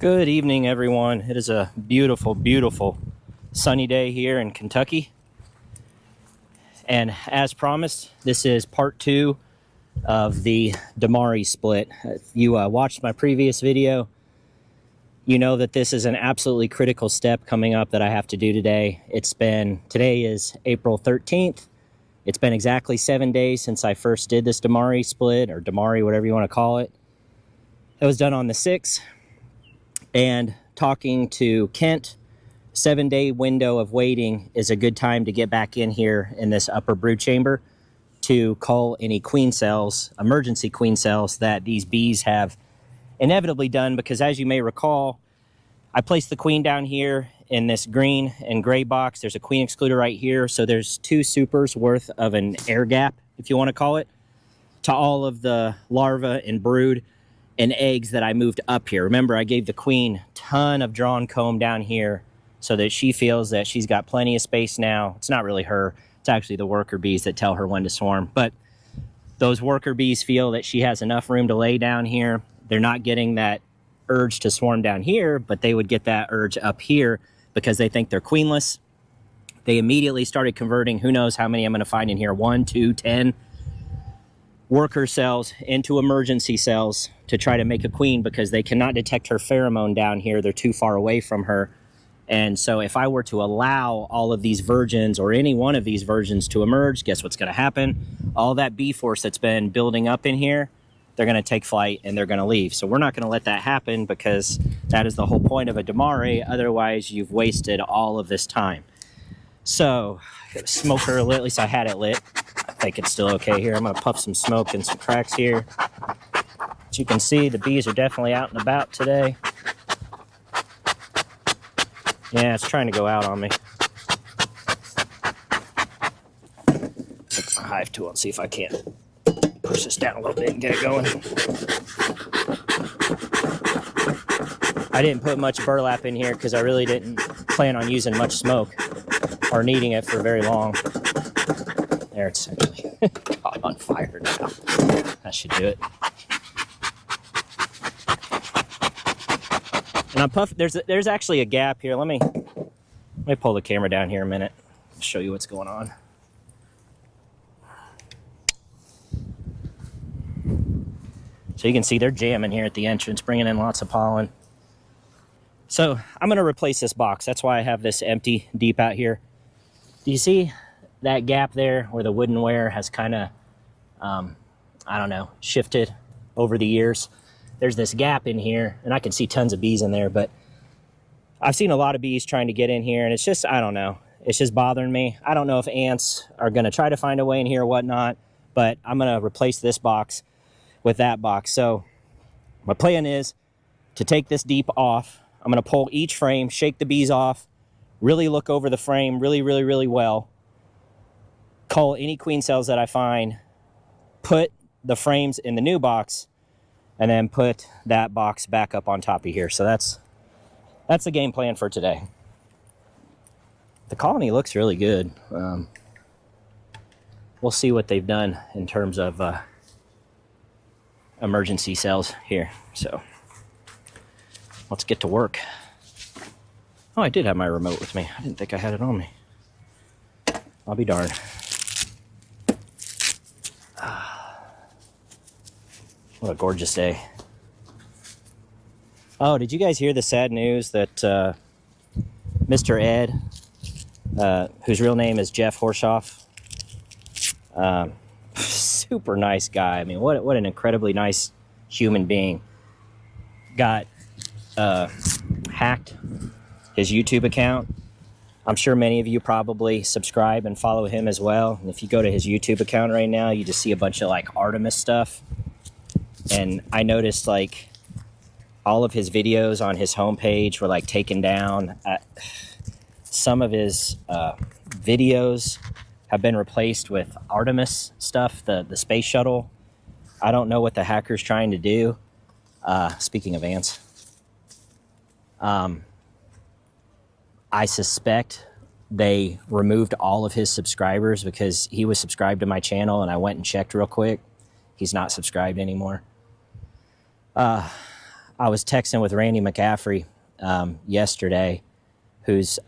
Good evening, everyone. It is a beautiful, beautiful sunny day here in Kentucky. And as promised, this is part 2 of the Demari split. If you watched my previous video, you know that this is an absolutely critical step coming up that I have to do today. Today is April 13th. It's been exactly 7 days since I first did this Demari split, or Demari, whatever you want to call it. It was done on the 6th. And talking to Kent, 7-day window of waiting is a good time to get back in here in this upper brood chamber to cull any queen cells, emergency queen cells that these bees have inevitably done, because as you may recall, I placed the queen down here in this green and gray box. There's a queen excluder right here, so there's 2 supers worth of an air gap, if you want to call it, to all of the larvae and brood and eggs that I moved up here. Remember, I gave the queen a ton of drawn comb down here so that she feels that she's got plenty of space now. It's not really her, it's actually the worker bees that tell her when to swarm. But those worker bees feel that she has enough room to lay down here. They're not getting that urge to swarm down here, but they would get that urge up here because they think they're queenless. They immediately started converting, who knows how many I'm gonna find in here, 1, 2, 10 worker cells into emergency cells to try to make a queen, because they cannot detect her pheromone down here. They're too far away from her. And so if I were to allow all of these virgins, or any one of these virgins, to emerge, guess what's going to happen? All that bee force that's been building up in here, they're going to take flight and they're going to leave. So we're not going to let that happen, because that is the whole point of a Demari. Otherwise, you've wasted all of this time. So I got a smoker lit. At least I had it lit. I think it's still okay here. I'm going to puff some smoke in some cracks here. As you can see, the bees are definitely out and about today. Yeah, it's trying to go out on me. Take my hive tool and see if I can't push this down a little bit and get it going. I didn't put much burlap in here because I really didn't plan on using much smoke or needing it for very long. There, it's actually caught on fire now. That should do it. And I'm puffing. There's actually a gap here. Let me pull the camera down here a minute. Show you what's going on. So you can see they're jamming here at the entrance, bringing in lots of pollen. So I'm going to replace this box. That's why I have this empty deep out here. Do you see that gap there where the woodenware has kind of, I don't know, shifted over the years? There's this gap in here, and I can see tons of bees in there, but I've seen a lot of bees trying to get in here, and it's just, I don't know, it's just bothering me. I don't know if ants are going to try to find a way in here or whatnot, but I'm going to replace this box with that box. So my plan is to take this deep off. I'm going to pull each frame, shake the bees off, really look over the frame really, really, really well, cull any queen cells that I find, put the frames in the new box, and then put that box back up on top of here. So that's the game plan for today. The colony looks really good. We'll see what they've done in terms of emergency cells here. So let's get to work. Oh, I did have my remote with me. I didn't think I had it on me. I'll be darned. What a gorgeous day. Oh, did you guys hear the sad news that Mr. Ed, whose real name is Jeff Horshoff, super nice guy. I mean, what an incredibly nice human being, got hacked his YouTube account. I'm sure many of you probably subscribe and follow him as well. And if you go to his YouTube account right now, you just see a bunch of like Artemis stuff. And I noticed like all of his videos on his homepage were like taken down. Some of his videos have been replaced with Artemis stuff, the space shuttle. I don't know what the hacker's trying to do. Speaking of ants, I suspect they removed all of his subscribers because he was subscribed to my channel, and I went and checked real quick. He's not subscribed anymore. I was texting with Randy McCaffrey yesterday, who's,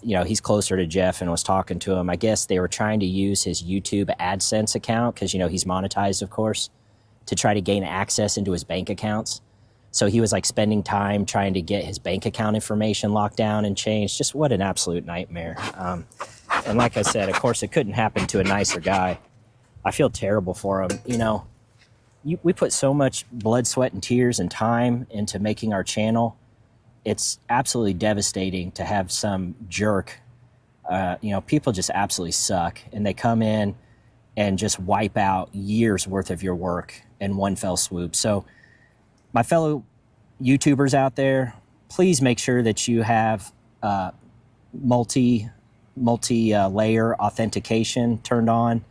he's closer to Jeff, and was talking to him. I guess they were trying to use his YouTube AdSense account because, he's monetized, of course, to try to gain access into his bank accounts. So he was like spending time trying to get his bank account information locked down and changed. Just what an absolute nightmare. And like I said, of course, it couldn't happen to a nicer guy. I feel terrible for him. We put so much blood, sweat, and tears and time into making our channel. It's absolutely devastating to have some jerk. People just absolutely suck, and they come in and just wipe out years worth of your work in one fell swoop. So my fellow YouTubers out there, please make sure that you have multi-layer authentication turned on,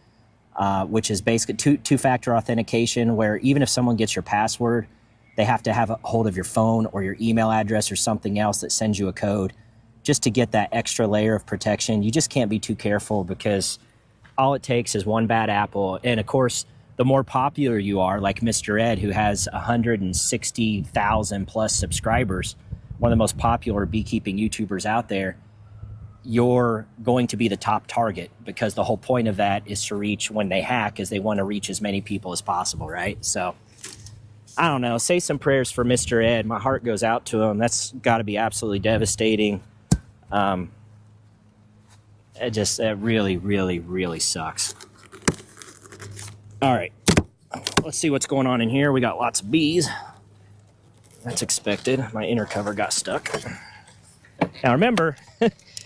which is basically two-factor authentication, where even if someone gets your password, they have to have a hold of your phone or your email address or something else that sends you a code just to get that extra layer of protection. You just can't be too careful, because all it takes is one bad apple. And of course, the more popular you are, like Mr. Ed, who has 160,000 plus subscribers, one of the most popular beekeeping YouTubers out there, you're going to be the top target, because the whole point of that is to reach, when they hack, is they want to reach as many people as possible, right? So I don't know, say some prayers for Mr. Ed. My heart goes out to him. That's got to be absolutely devastating. It really, really, really sucks. All right, let's see what's going on in here. We got lots of bees. That's expected. My inner cover got stuck. Now remember,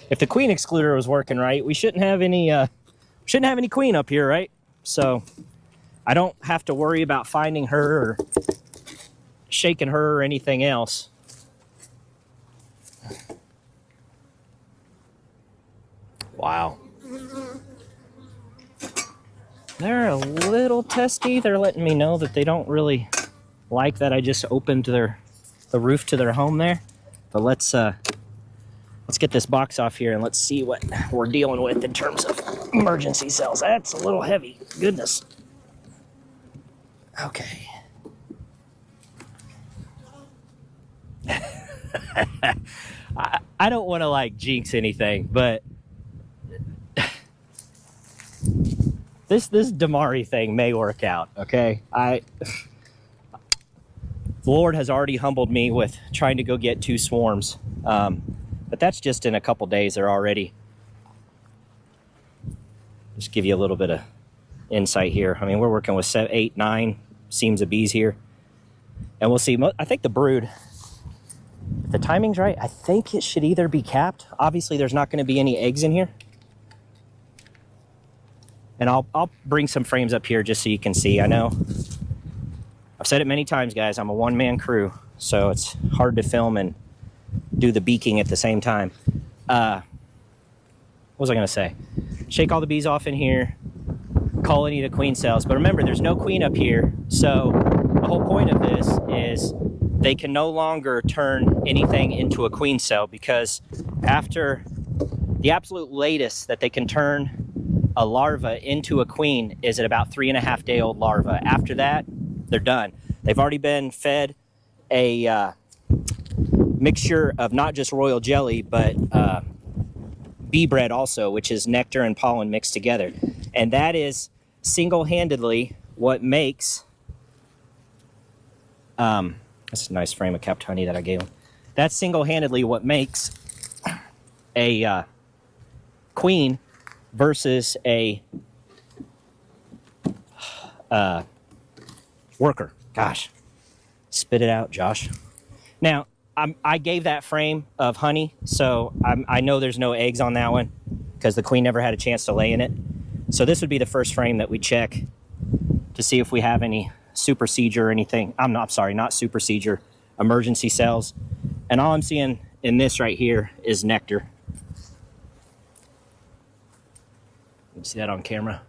if the queen excluder was working right, we shouldn't have any queen up here, right? So I don't have to worry about finding her or shaking her or anything else. Wow. They're a little testy. They're letting me know that they don't really like that I just opened the roof to their home there. But let's get this box off here and let's see what we're dealing with in terms of emergency cells. That's a little heavy. Goodness. Okay. I don't want to like jinx anything, but this Demari thing may work out, okay? The Lord has already humbled me with trying to go get 2 swarms. But that's just in a couple days. They're already. Just give you a little bit of insight here. I mean, we're working with 7, 8, 9 seams of bees here. And we'll see. I think the brood, if the timing's right, I think it should either be capped. Obviously, there's not going to be any eggs in here. And I'll bring some frames up here just so you can see. I know I've said it many times, guys. I'm a one-man crew, so it's hard to film and do the beaking at the same time. What was I going to say? Shake all the bees off in here. Colony to queen cells. But remember, there's no queen up here. So the whole point of this is they can no longer turn anything into a queen cell, because after the absolute latest that they can turn a larva into a queen is at about 3.5-day-old larva. After that, they're done. They've already been fed a mixture of not just royal jelly, but bee bread also, which is nectar and pollen mixed together. And that is single-handedly what makes... that's a nice frame of kept honey that I gave him. That's single-handedly what makes a queen versus a worker. Gosh, spit it out, Josh. Now, I gave that frame of honey, so I know there's no eggs on that one because the queen never had a chance to lay in it. So this would be the first frame that we check to see if we have any supersedure or anything. Not supersedure, emergency cells. And all I'm seeing in this right here is nectar. You see that on camera?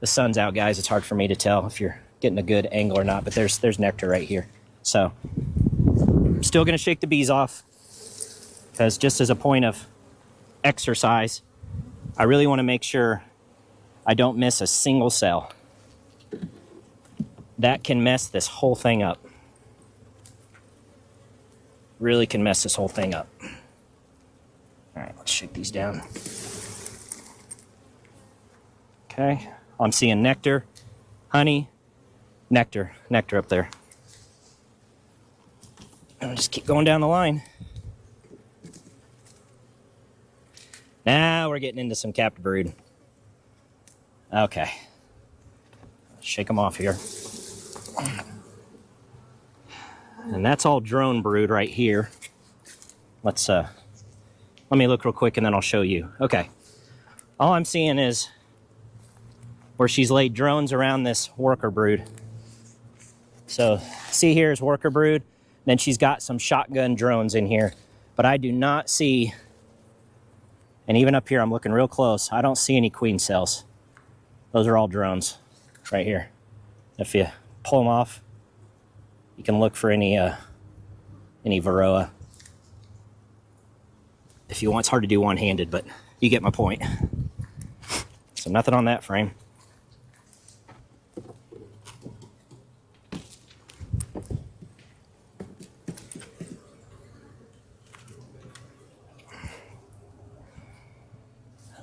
The sun's out, guys. It's hard for me to tell if you're getting a good angle or not, but there's nectar right here. So I'm still going to shake the bees off because just as a point of exercise, I really want to make sure I don't miss a single cell. That can mess this whole thing up. really can mess this whole thing up. All right, let's shake these down. Okay, I'm seeing nectar, honey, nectar up there. And I'll just keep going down the line. Now we're getting into some captive brood. Okay. Shake them off here. And that's all drone brood right here. Let me look real quick and then I'll show you. Okay. All I'm seeing is where she's laid drones around this worker brood. So see here is worker brood. Then she's got some shotgun drones in here. But I do not see, and even up here I'm looking real close, I don't see any queen cells. Those are all drones right here. If you pull them off, you can look for any varroa. If you want, it's hard to do one-handed, but you get my point. So nothing on that frame.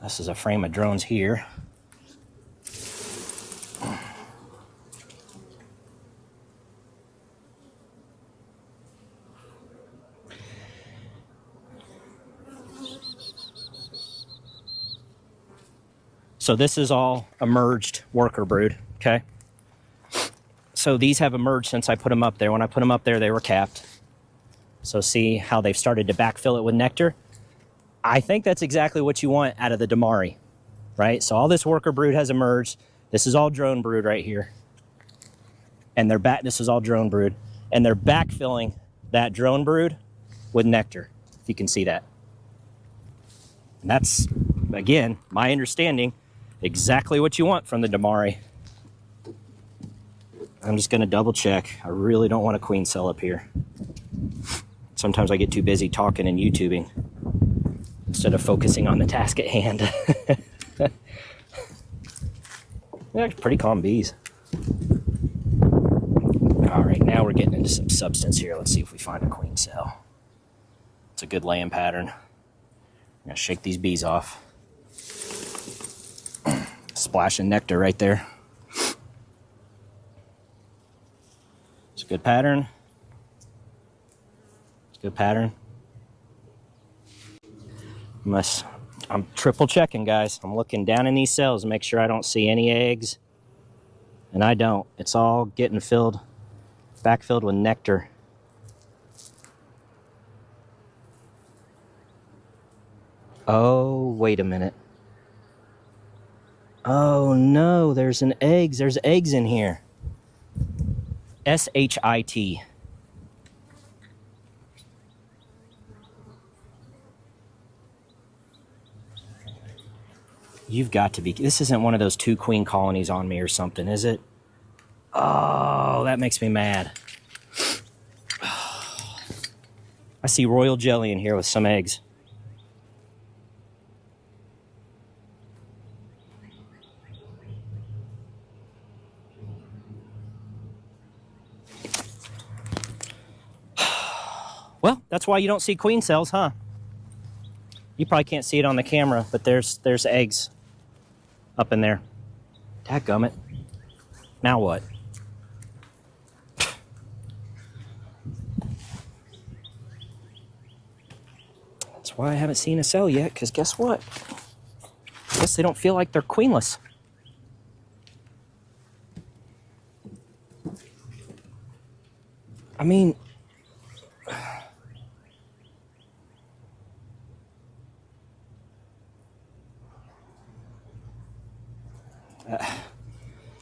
This is a frame of drones here. So this is all emerged worker brood, okay? So these have emerged since I put them up there. When I put them up there, they were capped. So see how they've started to backfill it with nectar? I think that's exactly what you want out of the Demari, right? So all this worker brood has emerged. This is all drone brood right here. And this is all drone brood. And they're backfilling that drone brood with nectar, if you can see that. And that's, again, my understanding, exactly what you want from the Demari. I'm just going to double check. I really don't want a queen cell up here. Sometimes I get too busy talking and YouTubing instead of focusing on the task at hand. They're pretty calm bees. All right, now we're getting into some substance here. Let's see if we find a queen cell. It's a good laying pattern. I'm going to shake these bees off. Splash of nectar right there. It's a good pattern. It's a good pattern. I'm triple checking, guys. I'm looking down in these cells to make sure I don't see any eggs. And I don't. It's all getting backfilled with nectar. Oh, wait a minute. Oh no, there's eggs in here. S-H-I-T. You've got to be, this isn't one of those 2 queen colonies on me or something, is it? Oh, that makes me mad. I see royal jelly in here with some eggs. Well, that's why you don't see queen cells, huh? You probably can't see it on the camera, but there's eggs up in there. Dadgummit. Now what? That's why I haven't seen a cell yet, because guess what? I guess they don't feel like they're queenless. I mean,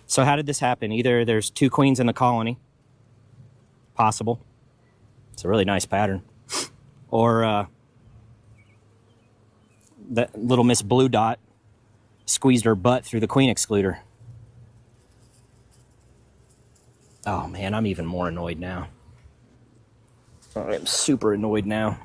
so how did this happen? Either there's 2 queens in the colony, possible. It's a really nice pattern. Or that little Miss Blue Dot squeezed her butt through the queen excluder. Oh man, I'm even more annoyed now. I'm super annoyed now.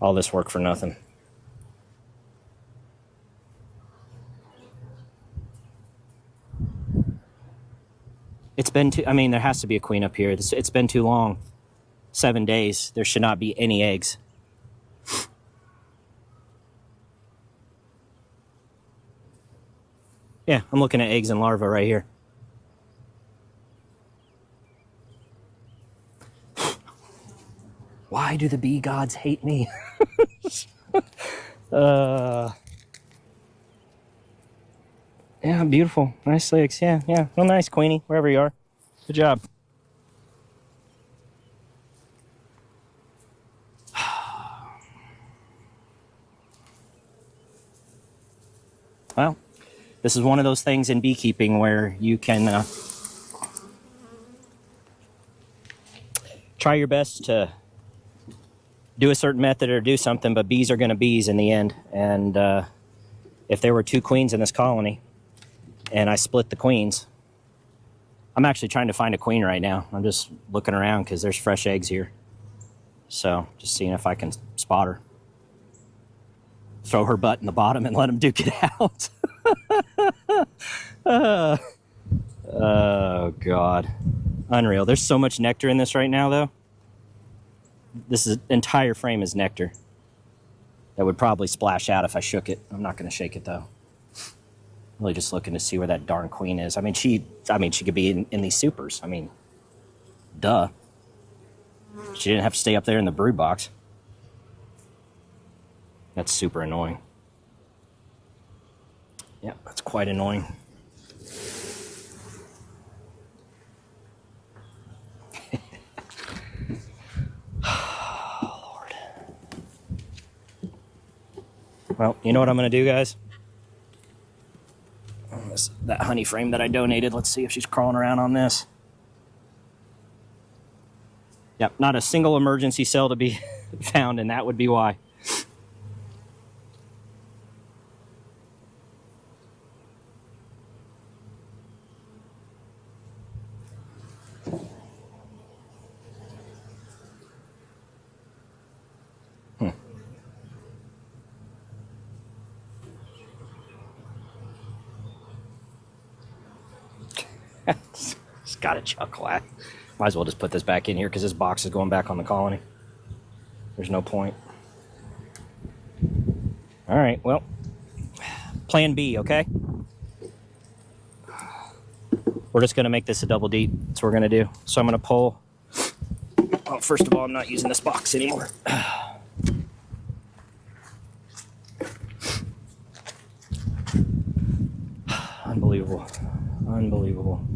All this work for nothing. It's been too, I mean, there has to be a queen up here. It's been too long. 7 days. There should not be any eggs. Yeah, I'm looking at eggs and larvae right here. Why do the bee gods hate me? Yeah, beautiful. Nice legs. Yeah, yeah. Well, nice, Queenie, wherever you are. Good job. Well, this is one of those things in beekeeping where you can try your best to do a certain method or do something, but bees are going to bees in the end. And if there were 2 queens in this colony and I split the queens, I'm actually trying to find a queen right now. I'm just looking around because there's fresh eggs here. So just seeing if I can spot her. Throw her butt in the bottom and let them duke it out. Oh, God. Unreal. There's so much nectar in this right now, though. This entire frame is nectar. That would probably splash out if I shook it. I'm not going to shake it, though. Really just looking to see where that darn queen is. I mean, she could be in these supers. I mean, duh. She didn't have to stay up there in the brood box. That's super annoying. Yeah, that's quite annoying. Oh, Lord. Well, you know what I'm going to do, guys? That honey frame that I donated, let's see if she's crawling around on this. Yep, not a single emergency cell to be found, and that would be why. Just got a chuckle at. Might as well just put this back in here because this box is going back on the colony. There's no point. All right, well, plan B, okay? We're just going to make this a double deep. That's what we're going to do. So I'm going to pull. Oh, first of all, I'm not using this box anymore. Unbelievable. Unbelievable.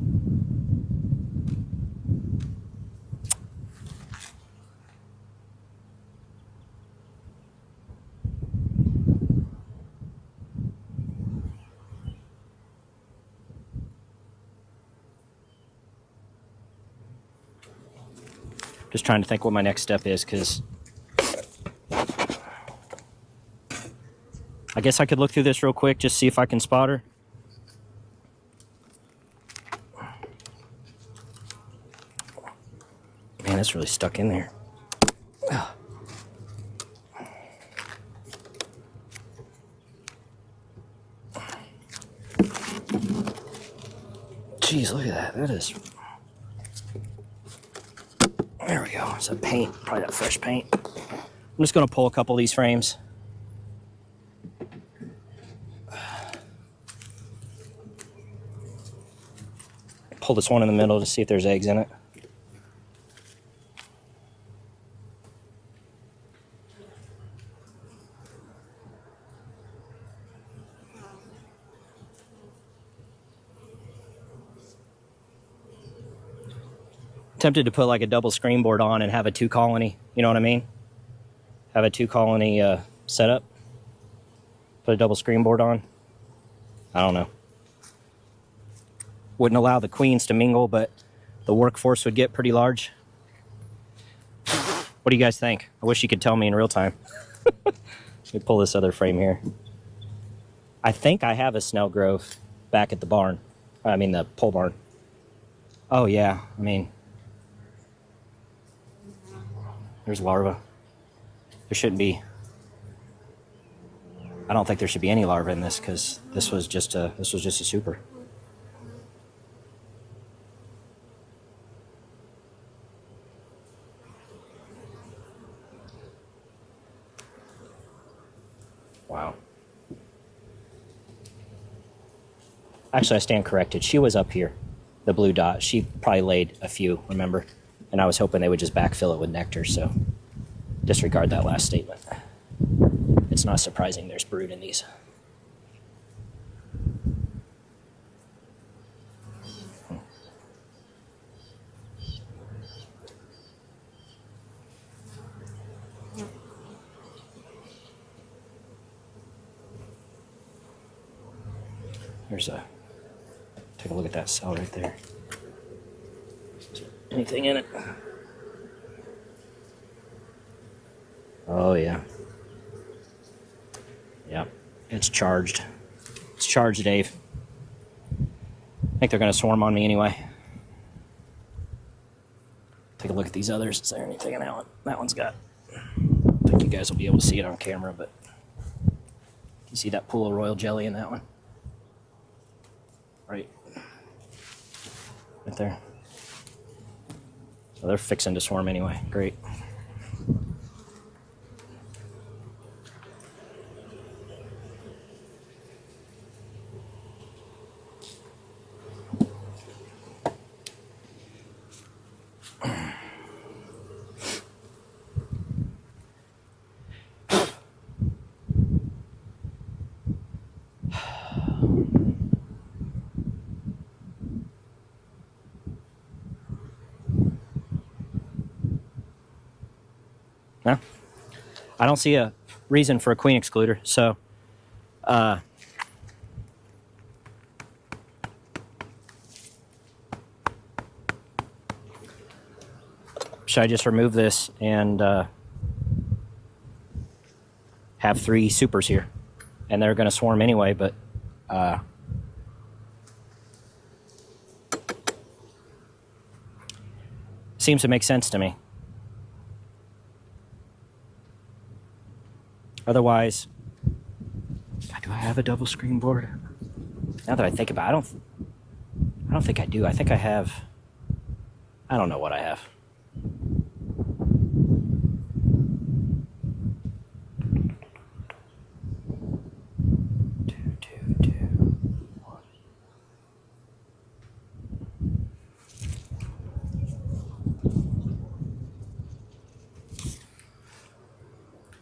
Just trying to think what my next step is, because I guess I could look through this real quick, just see if I can spot her. Man, it's really stuck in there. Jeez, look at that. That is... There we go. It's that paint. Probably that fresh paint. I'm just going to pull a couple of these frames. Pull this one in the middle to see if there's eggs in it. Tempted to put like a double screen board on and have a 2 colony, you know what I mean? Have a 2 colony setup. Put a double screen board on. I don't know. Wouldn't allow the queens to mingle, but the workforce would get pretty large. What do you guys think? I wish you could tell me in real time. Let me pull this other frame here. I think I have a Snell Grove back at the barn. I mean the pole barn. Oh yeah, I mean... There's larvae. There shouldn't be. I don't think there should be any larvae in this because this was just a super. Actually, I stand corrected. She was up here, the blue dot. She probably laid a few, remember? And I was hoping they would just backfill it with nectar, so disregard that last statement. It's not surprising there's brood in these. Take a look at that cell right there. Is there anything in it? Oh, yeah. Yep, it's charged. It's charged, Dave. I think they're going to swarm on me anyway. Take a look at these others. Is there anything in that one? That one's got... I think you guys will be able to see it on camera, but... You see that pool of royal jelly in that one? Right there. So they're fixing to swarm anyway. Great. No, I don't see a reason for a queen excluder, so should I just remove this and have 3 supers here? And they're going to swarm anyway, but seems to make sense to me. Otherwise, do I have a double screen board? Now that I think about it, I don't think I do. I think I have, I don't know what I have.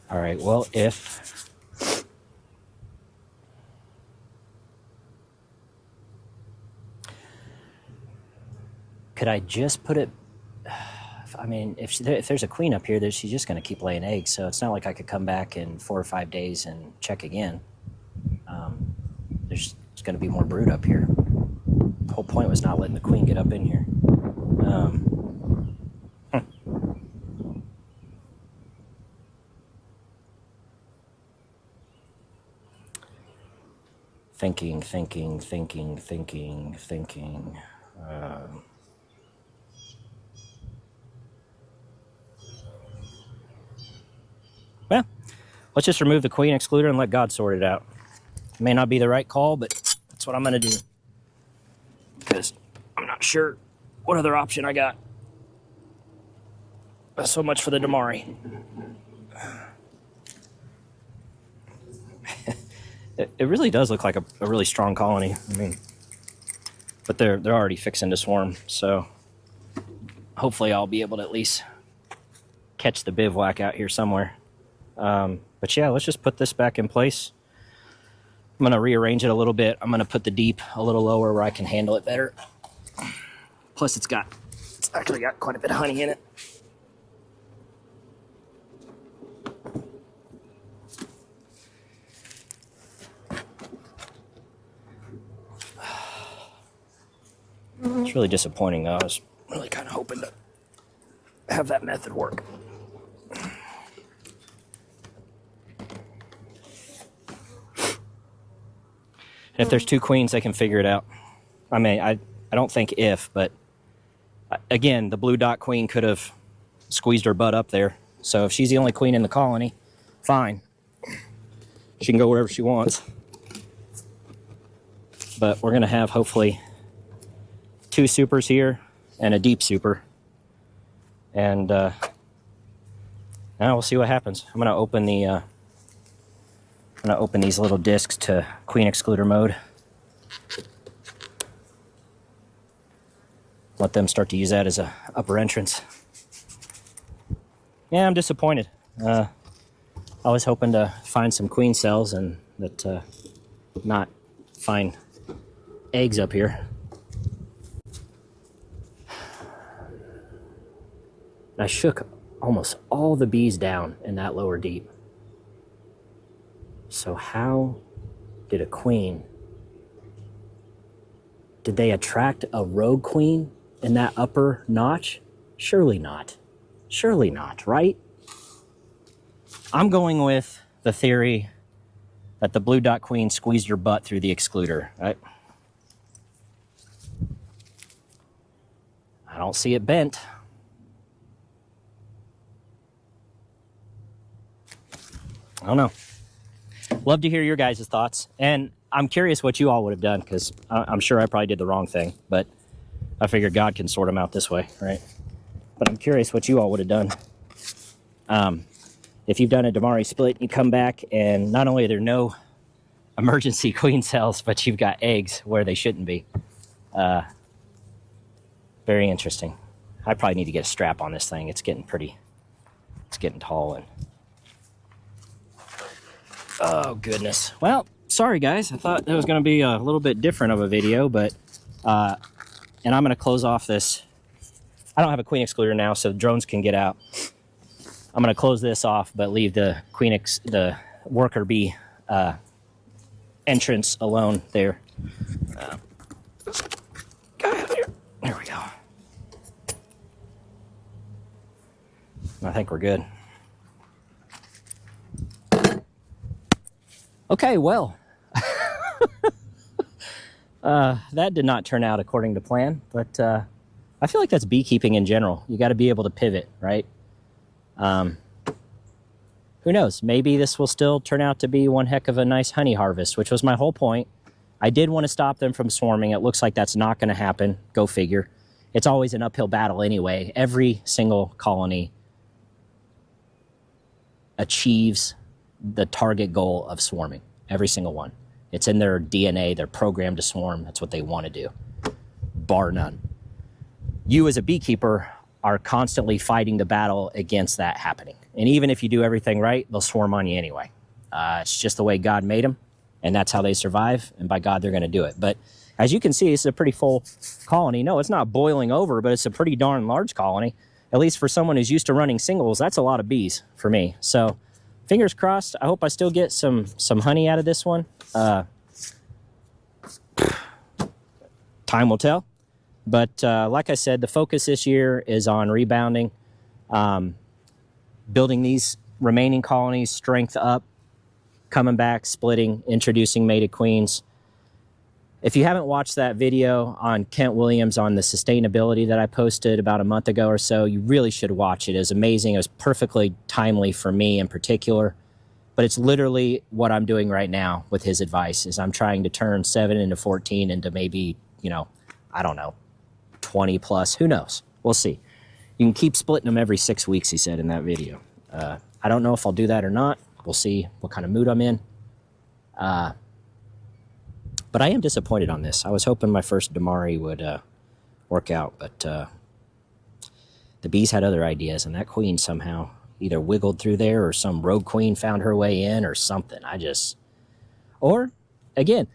All right, well, if could I just put it, I mean, if there's a queen up here, she's just going to keep laying eggs, so it's not like I could come back in 4 or 5 days and check again. There's going to be more brood up here. The whole point was not letting the queen get up in here. Thinking. Well, let's just remove the queen excluder and let God sort it out. It may not be the right call, but that's what I'm going to do. Because I'm not sure what other option I got. So much for the Demari. It really does look like a really strong colony. I mean, but they're already fixing to swarm, so hopefully I'll be able to at least catch the bivouac out here somewhere. But yeah, let's just put this back in place. I'm going to rearrange it a little bit. I'm going to put the deep a little lower where I can handle it better. Plus it's actually got quite a bit of honey in it. It's really disappointing though. I was really kind of hoping to have that method work. And if there's 2 queens, they can figure it out. I mean, I don't think if, but again, the blue dot queen could have squeezed her butt up there. So if she's the only queen in the colony, fine. She can go wherever she wants. But we're going to have hopefully 2 supers here and a deep super. And now we'll see what happens. I'm going to open these little discs to queen excluder mode. let them start to use that as a upper entrance. Yeah, I'm disappointed. I was hoping to find some queen cells and that not find eggs up here. I shook almost all the bees down in that lower deep. So how did a queen, did they attract a rogue queen in that upper notch? Surely not. Surely not, right? I'm going with the theory that the blue dot queen squeezed your butt through the excluder. I don't see it bent. I don't know. Love to hear your guys' thoughts. And I'm curious what you all would have done, because I'm sure I probably did the wrong thing, but I figured God can sort them out this way, right? But I'm curious what you all would have done. If you've done a Demari split, you come back and not only are there no emergency queen cells, but you've got eggs where they shouldn't be. Very interesting. I probably need to get a strap on this thing. It's getting tall and oh goodness. Well, sorry guys. I thought that was going to be a little bit different of a video, but and I'm going to close off this. I don't have a queen excluder now, so drones can get out. I'm going to close this off, but leave the the worker bee entrance alone there. There we go. I think we're good. Okay, well, that did not turn out according to plan, but I feel like that's beekeeping in general. You got to be able to pivot, right? Who knows? Maybe this will still turn out to be one heck of a nice honey harvest, which was my whole point. I did want to stop them from swarming. It looks like that's not going to happen. Go figure. It's always an uphill battle anyway. Every single colony achieves the target goal of swarming. Every single one. It's in their DNA. They're programmed to swarm. That's what they want to do, bar none. You as a beekeeper are constantly fighting the battle against that happening. And even if you do everything right, they'll swarm on you anyway. It's just the way God made them, and that's how they survive, and by God, they're going to do it. But as you can see, this is a pretty full colony. No, it's not boiling over, but it's a pretty darn large colony. At least for someone who's used to running singles, that's a lot of bees for me. So fingers crossed. I hope I still get some honey out of this one. Time will tell. But like I said, the focus this year is on rebounding, building these remaining colonies, strength up, coming back, splitting, introducing mated queens. If you haven't watched that video on Kent Williams on the sustainability that I posted about a month ago or so, you really should watch it. It was amazing. It was perfectly timely for me in particular. But it's literally what I'm doing right now with his advice, is I'm trying to turn 7 into 14 into maybe, I don't know, 20 plus. Who knows? We'll see. You can keep splitting them every 6 weeks, he said in that video. I don't know if I'll do that or not. We'll see what kind of mood I'm in. But I am disappointed on this. I was hoping my first Demari would work out, but the bees had other ideas, and that queen somehow either wiggled through there or some rogue queen found her way in or something. Or, again,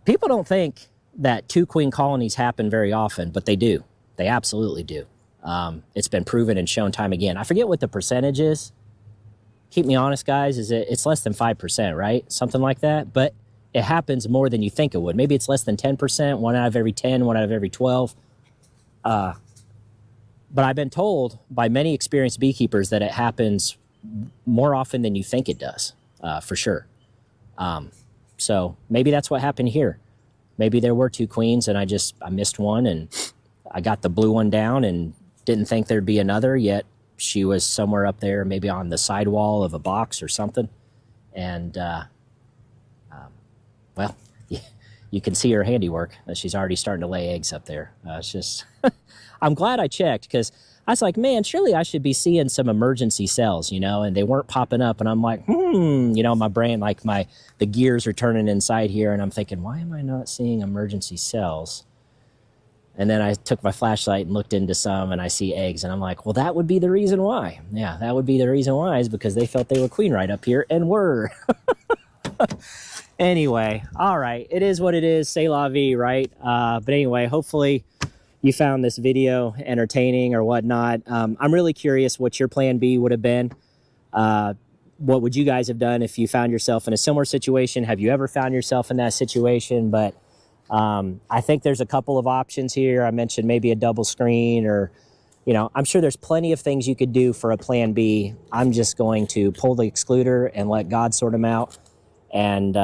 people don't think that 2 queen colonies happen very often, but they do. They absolutely do. It's been proven and shown time again. I forget what the percentage is. Keep me honest, guys. It's less than 5%, right? Something like that. But it happens more than you think it would. Maybe it's less than 10%, 1 out of every 10, 1 out of every 12. But I've been told by many experienced beekeepers that it happens more often than you think it does, for sure. So maybe that's what happened here. Maybe there were 2 queens and I missed one, and I got the blue one down and didn't think there'd be another, yet she was somewhere up there, maybe on the sidewall of a box or something. And, well, you can see her handiwork. She's already starting to lay eggs up there. It's just, I'm glad I checked, because I was like, man, surely I should be seeing some emergency cells, and they weren't popping up. And I'm like, my brain, like the gears are turning inside here. And I'm thinking, why am I not seeing emergency cells? And then I took my flashlight and looked into some, and I see eggs, and I'm like, well, that would be the reason why. Yeah, that would be the reason why, is because they felt they were queen right up here, and were. Anyway, all right, it is what it is. C'est la vie, right? But anyway, hopefully you found this video entertaining or whatnot. I'm really curious what your plan B would have been. What would you guys have done if you found yourself in a similar situation? Have you ever found yourself in that situation? But I think there's a couple of options here. I mentioned maybe a double screen, or, you know, I'm sure there's plenty of things you could do for a plan B. I'm just going to pull the excluder and let God sort them out. And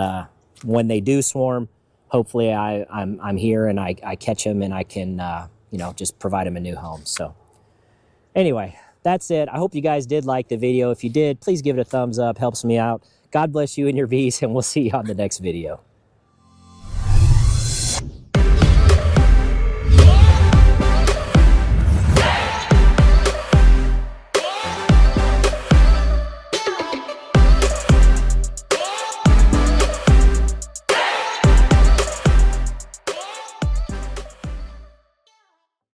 when they do swarm, hopefully I'm here and I catch them, and I can, you know, just provide them a new home. So anyway, that's it. I hope you guys did like the video. If you did, please give it a thumbs up. Helps me out. God bless you and your bees, and we'll see you on the next video.